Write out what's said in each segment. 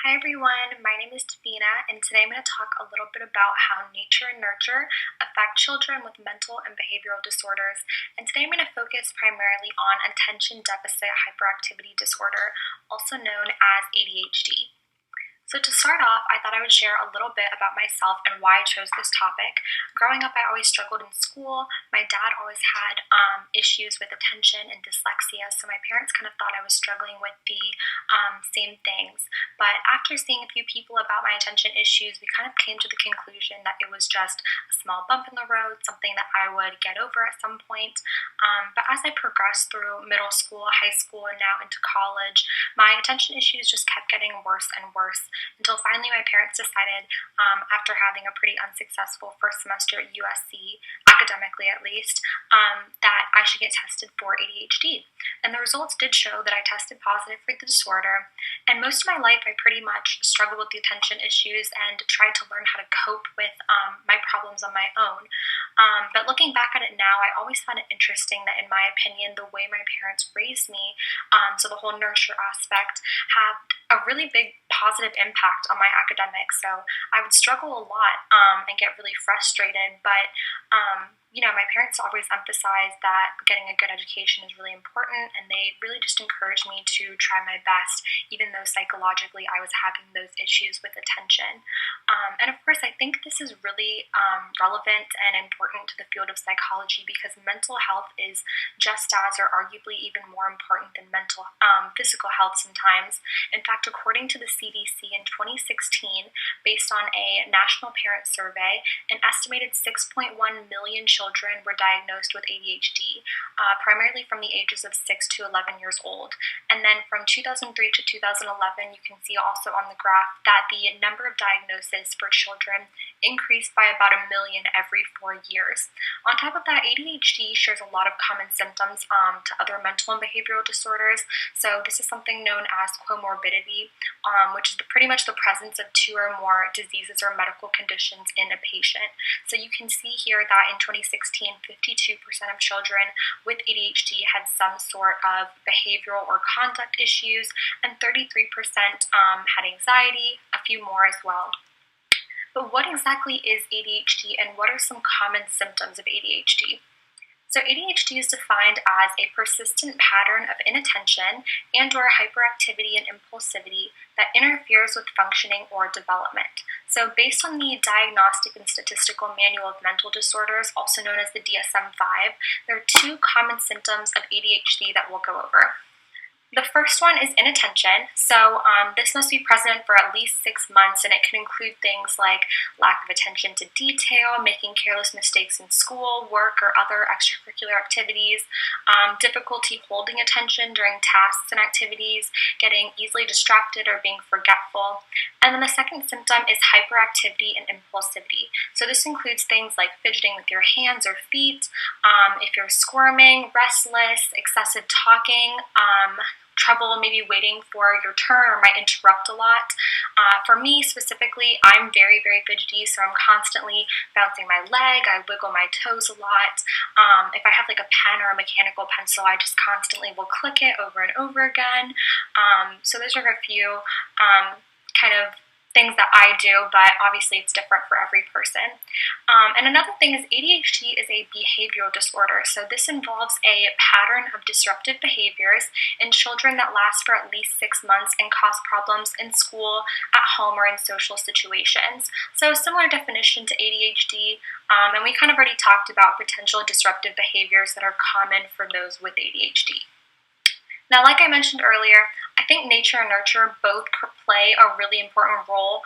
Hi everyone, my name is Devina, and today I'm going to talk a little bit about how nature and nurture affect children with mental and behavioral disorders. And today I'm going to focus primarily on attention deficit hyperactivity disorder, also known as ADHD. So to start off, I thought I would share a little bit about myself and why I chose this topic. Growing up, I always struggled in school. My dad always had issues with attention and dyslexia, so my parents kind of thought I was struggling with the same things. But after seeing a few people about my attention issues, we kind of came to the conclusion that it was just a small bump in the road, something that I would get over at some point. But as I progressed through middle school, high school, and now into college, my attention issues just kept getting worse and worse until finally my parents decided, after having a pretty unsuccessful first semester at USC, academically at least, that I should get tested for ADHD. And the results did show that I tested positive for the disorder, and most of my life I pretty much struggled with the attention issues and tried to learn how to cope with my problems on my own. But looking back at it now, I always found it interesting that, in my opinion, the way my parents raised me, so the whole nurture aspect, had a really big positive impact on my academics. So I would struggle a lot and get really frustrated, but my parents always emphasized that getting a good education is really important, and they really just encouraged me to try my best, even though psychologically I was having those issues with attention. And of course, I think this is really relevant and important to the field of psychology, because mental health is just as, or arguably even more important than physical health sometimes. In fact, according to the CDC in 2016, based on a national parent survey, an estimated 6.1 million children were diagnosed with ADHD, primarily from the ages of 6 to 11 years old. And then from 2003 to 2011, you can see also on the graph that the number of diagnoses for children increased by about 1 million every 4 years. On top of that, ADHD shares a lot of common symptoms to other mental and behavioral disorders. So this is something known as comorbidity, which is pretty much the presence of 2 or more diseases or medical conditions in a patient. So you can see here that in 2016, 52% of children with ADHD had some sort of behavioral or conduct issues, and 33% had anxiety, a few more as well. But what exactly is ADHD, and what are some common symptoms of ADHD? So ADHD is defined as a persistent pattern of inattention and or hyperactivity and impulsivity that interferes with functioning or development. So based on the Diagnostic and Statistical Manual of Mental Disorders, also known as the DSM-5, there are 2 common symptoms of ADHD that we'll go over. The first one is inattention. So this must be present for at least 6 months, and it can include things like lack of attention to detail, making careless mistakes in school, work, or other extracurricular activities, difficulty holding attention during tasks and activities, getting easily distracted or being forgetful. And then the second symptom is hyperactivity and impulsivity. So this includes things like fidgeting with your hands or feet, if you're squirming, restless, excessive talking, trouble maybe waiting for your turn, or might interrupt a lot. For me specifically, I'm very, very fidgety, so I'm constantly bouncing my leg, I wiggle my toes a lot. If I have like a pen or a mechanical pencil, I just constantly will click it over and over again. So those are a few kind of things that I do, but obviously it's different for every person. And another thing is ADHD is a behavioral disorder. So this involves a pattern of disruptive behaviors in children that last for at least 6 months and cause problems in school, at home, or in social situations. So similar definition to ADHD, and we kind of already talked about potential disruptive behaviors that are common for those with ADHD. Now, like I mentioned earlier, I think nature and nurture both play a really important role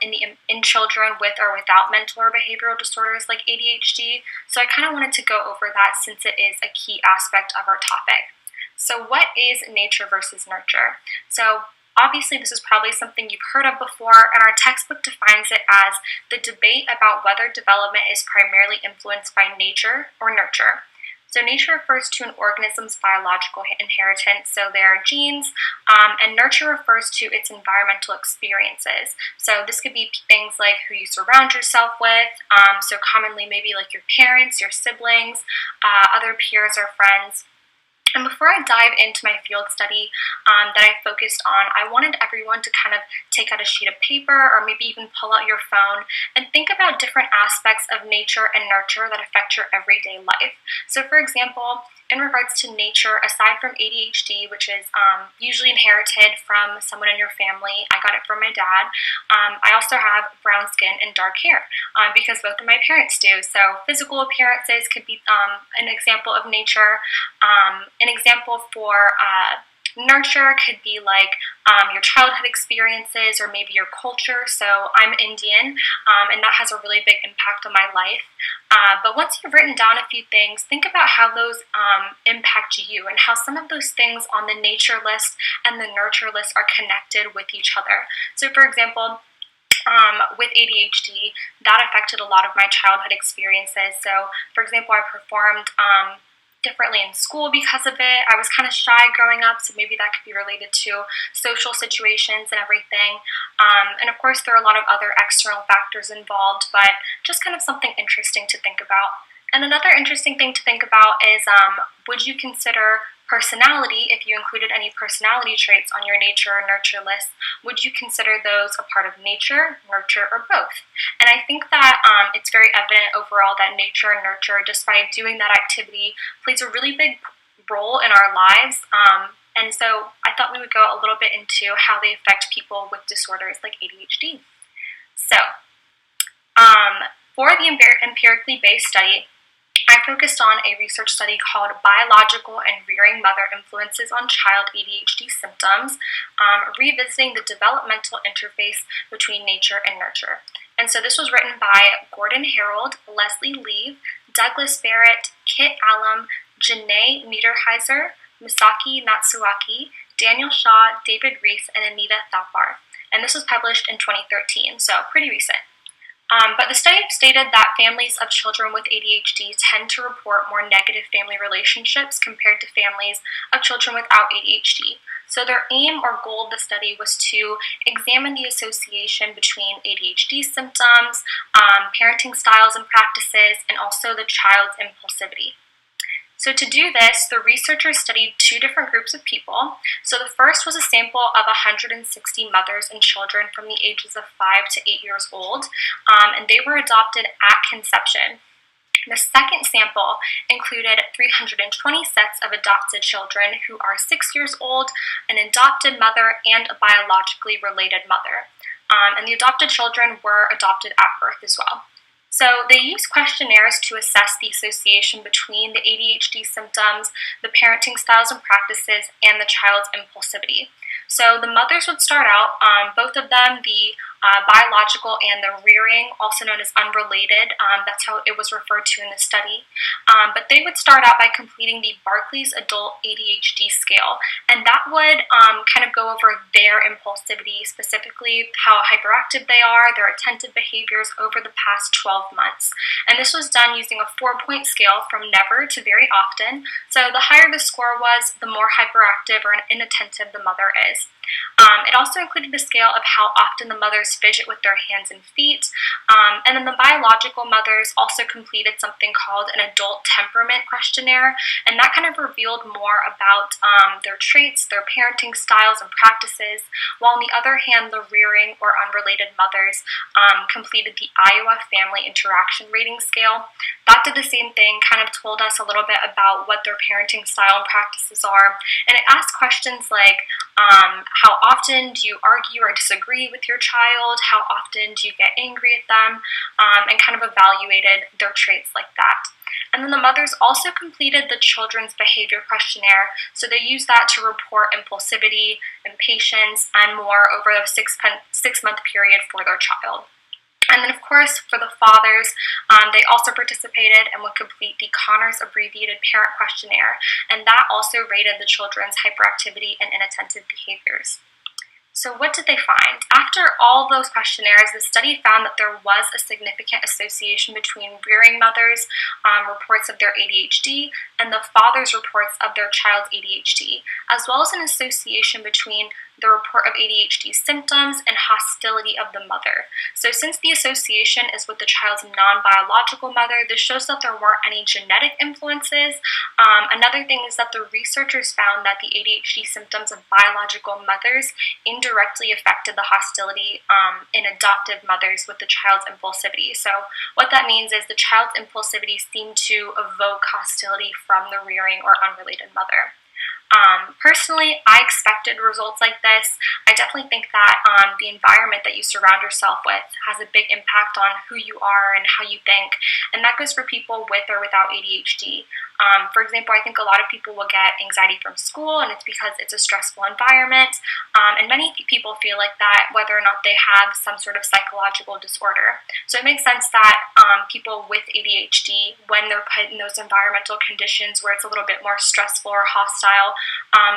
in children with or without mental or behavioral disorders like ADHD. So I kind of wanted to go over that since it is a key aspect of our topic. So what is nature versus nurture? So obviously this is probably something you've heard of before, and our textbook defines it as the debate about whether development is primarily influenced by nature or nurture. So nature refers to an organism's biological inheritance, so their genes, and nurture refers to its environmental experiences. So this could be things like who you surround yourself with, so commonly maybe like your parents, your siblings, other peers or friends. And before I dive into my field study that I focused on, I wanted everyone to kind of take out a sheet of paper or maybe even pull out your phone and think about different aspects of nature and nurture that affect your everyday life. So for example, in regards to nature, aside from ADHD, which is usually inherited from someone in your family, I got it from my dad, I also have brown skin and dark hair because both of my parents do. So physical appearances could be an example of nature. An example for nurture could be like your childhood experiences or maybe your culture. So I'm Indian, and that has a really big impact on my life. But once you've written down a few things, think about how those impact you and how some of those things on the nature list and the nurture list are connected with each other. So for example, with ADHD, that affected a lot of my childhood experiences. So for example, I performed differently in school because of it. I was kind of shy growing up, so maybe that could be related to social situations and everything. And of course, there are a lot of other external factors involved, but just kind of something interesting to think about. And another interesting thing to think about is, would you consider personality, if you included any personality traits on your nature or nurture list, would you consider those a part of nature, nurture, or both? And I think that it's very evident overall that nature and nurture, just by doing that activity, plays a really big role in our lives. And so I thought we would go a little bit into how they affect people with disorders like ADHD. So for the empirically based study, I focused on a research study called Biological and Rearing Mother Influences on Child ADHD Symptoms, revisiting the developmental interface between nature and nurture. And so this was written by Gordon Harold, Leslie Lee, Douglas Barrett, Kit Allam, Janae Niederheiser, Misaki Natsuaki, Daniel Shaw, David Reese, and Anita Thapar. And this was published in 2013, so pretty recent. But the study stated that families of children with ADHD tend to report more negative family relationships compared to families of children without ADHD. So their aim or goal of the study was to examine the association between ADHD symptoms, parenting styles and practices, and also the child's impulsivity. So to do this, the researchers studied two different groups of people. So the first was a sample of 160 mothers and children from the ages of 5 to 8 years old, and they were adopted at conception. The second sample included 320 sets of adopted children who are 6 years old, an adopted mother, and a biologically related mother. And the adopted children were adopted at birth as well. So they used questionnaires to assess the association between the ADHD symptoms, the parenting styles and practices, and the child's impulsivity. So the mothers would start out, both of them, the biological and the rearing, also known as unrelated. That's how it was referred to in the study. But they would start out by completing the Barkley's Adult ADHD Scale, and that would kind of go over their impulsivity, specifically how hyperactive they are, their attentive behaviors over the past 12 months. And this was done using a 4-point scale from never to very often. So the higher the score was, the more hyperactive or inattentive the mother is. It also included a scale of how often the mothers fidget with their hands and feet. And then the biological mothers also completed something called an adult temperament questionnaire, and that kind of revealed more about their traits, their parenting styles and practices, while on the other hand, the rearing or unrelated mothers completed the Iowa Family Interaction Rating Scale. That did the same thing, kind of told us a little bit about what their parenting style and practices are, and it asked questions like, how often do you argue or disagree with your child? How often do you get angry at them? And kind of evaluated their traits like that. And then the mothers also completed the children's behavior questionnaire, so they used that to report impulsivity, impatience, and more over a 6-month period for their child. And then, of course, for the fathers, they also participated and would complete the Connors Abbreviated Parent Questionnaire, and that also rated the children's hyperactivity and inattentive behaviors. So what did they find? After all those questionnaires, the study found that there was a significant association between rearing mothers' reports of their ADHD and the father's reports of their child's ADHD, as well as an association between the report of ADHD symptoms, and hostility of the mother. So since the association is with the child's non-biological mother, this shows that there weren't any genetic influences. Another thing is that the researchers found that the ADHD symptoms of biological mothers indirectly affected the hostility in adoptive mothers with the child's impulsivity. So what that means is the child's impulsivity seemed to evoke hostility from the rearing or unrelated mother. Personally, I expected results like this. I definitely think that the environment that you surround yourself with has a big impact on who you are and how you think, and that goes for people with or without ADHD. For example, I think a lot of people will get anxiety from school, and it's because it's a stressful environment, and many people feel like that whether or not they have some sort of psychological disorder. So it makes sense that people with ADHD, when they're put in those environmental conditions where it's a little bit more stressful or hostile,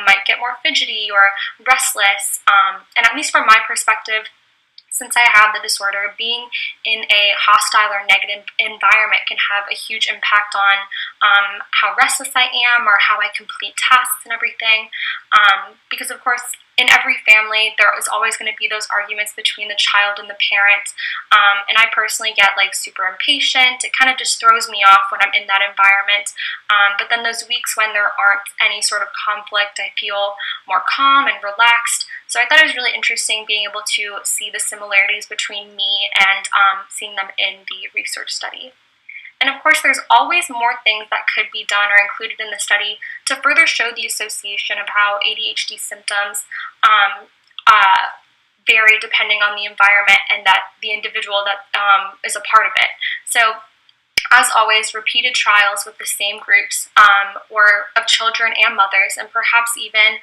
might get more fidgety or restless. And at least from my perspective, since I have the disorder, being in a hostile or negative environment can have a huge impact on how restless I am or how I complete tasks and everything. Because of course, in every family, there is always going to be those arguments between the child and the parent. And I personally get like super impatient. It kind of just throws me off when I'm in that environment. But then those weeks when there aren't any sort of conflict, I feel more calm and relaxed. So I thought it was really interesting being able to see the similarities between me and seeing them in the research study. And of course, there's always more things that could be done or included in the study to further show the association of how ADHD symptoms vary depending on the environment and that the individual that is a part of it. So as always, repeated trials with the same groups or of children and mothers, and perhaps even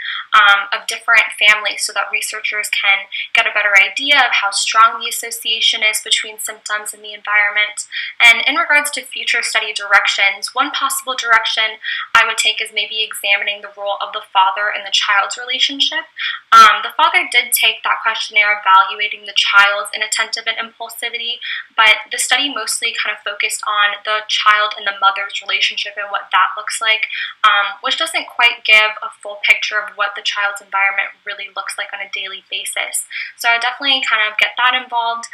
of different families, so that researchers can get a better idea of how strong the association is between symptoms and the environment. And in regards to future study directions, one possible direction I would take is maybe examining the role of the father in the child's relationship. The father did take that questionnaire evaluating the child's inattentive and impulsivity, but the study mostly kind of focused on the child and the mother's relationship and what that looks like, which doesn't quite give a full picture of what the child's environment really looks like on a daily basis. So I definitely kind of get that involved.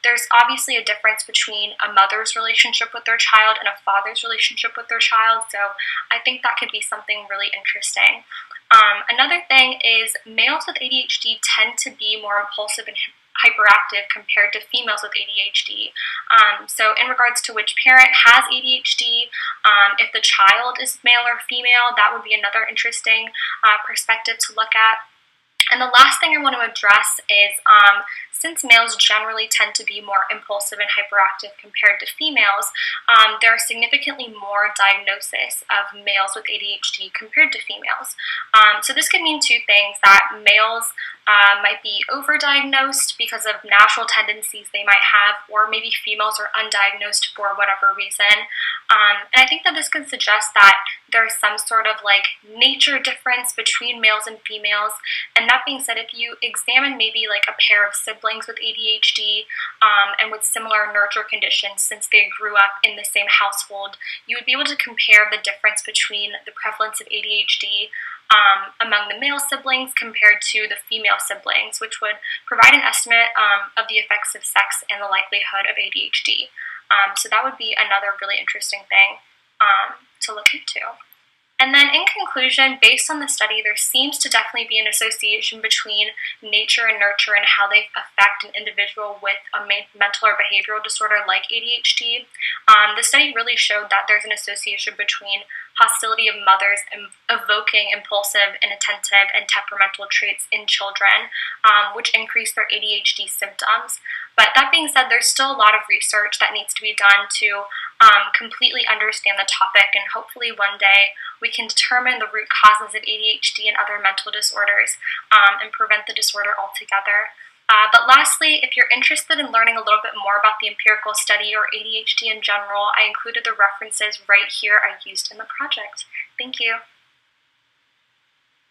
There's obviously a difference between a mother's relationship with their child and a father's relationship with their child, so I think that could be something really interesting. Another thing is males with ADHD tend to be more impulsive and hyperactive compared to females with ADHD. So in regards to which parent has ADHD, if the child is male or female, that would be another interesting perspective to look at. And the last thing I want to address is since males generally tend to be more impulsive and hyperactive compared to females, there are significantly more diagnoses of males with ADHD compared to females. So this could mean two things: that males might be overdiagnosed because of natural tendencies they might have, or maybe females are undiagnosed for whatever reason. And I think that this could suggest that there's some sort of like nature difference between males and females. And that being said, if you examine maybe like a pair of siblings with ADHD and with similar nurture conditions, since they grew up in the same household, you would be able to compare the difference between the prevalence of ADHD among the male siblings compared to the female siblings, which would provide an estimate of the effects of sex and the likelihood of ADHD. So that would be another really interesting thing to look into. And then in conclusion, based on the study, there seems to definitely be an association between nature and nurture and how they affect an individual with a mental or behavioral disorder like ADHD. The study really showed that there's an association between hostility of mothers and evoking impulsive, inattentive, and temperamental traits in children, which increase their ADHD symptoms. But that being said, there's still a lot of research that needs to be done to completely understand the topic, and hopefully one day we can determine the root causes of ADHD and other mental disorders and prevent the disorder altogether. But lastly, if you're interested in learning a little bit more about the empirical study or ADHD in general, I included the references right here I used in the project. Thank you.